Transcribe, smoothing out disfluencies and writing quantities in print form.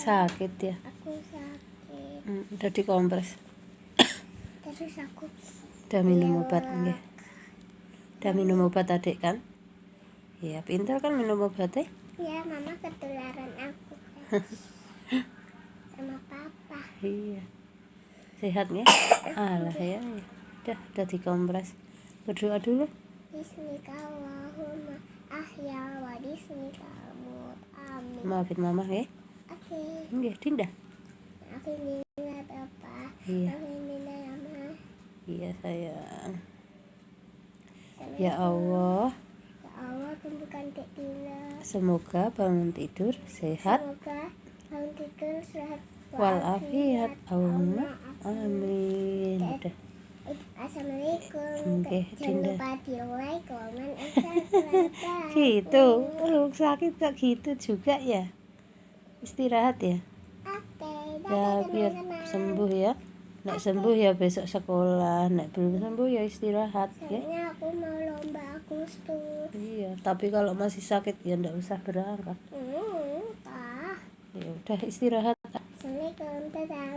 Sakit ya? Aku sakit. Udah dikompres. Terus aku Udah minum obat nggih. Udah minum obat adik kan? Iya, pintar kan minum obatnya? Ya, mama ketularan aku kan. Sama papa. Iya. Sehat ya? Alah ya. Udah dikompres. Berdoa dulu. Bismillahirrahmanirrahim. Ahya wa bismillah. Amin. Maafin mama ya. Oke. Nggih, Dinda. Maafin Dinda papa. Iya. Maafin Dinda mama. Iya sayang. Ya Allah, Ya Allah, tumbuhkan Dek Dinda. semoga bangun tidur sehat Semoga bangun tidur sehat walafiat. Allahumma amin. Udah. Assalamualaikum. Oke, Jangan Dinda. lupa di like, komen, and subscribe. Gitu. Lu sakit tak gitu juga ya? Istirahat ya. Oke, Ya dadah biar teman-teman. sembuh ya. Nek sembuh ya besok sekolah. Nek belum sembuh ya istirahat ya. Soalnya aku mau lomba Agustus. Iya, tapi kalau masih sakit ya ndak usah berangkat. Pak. Ya udah istirahat. Assalamualaikum, dadah.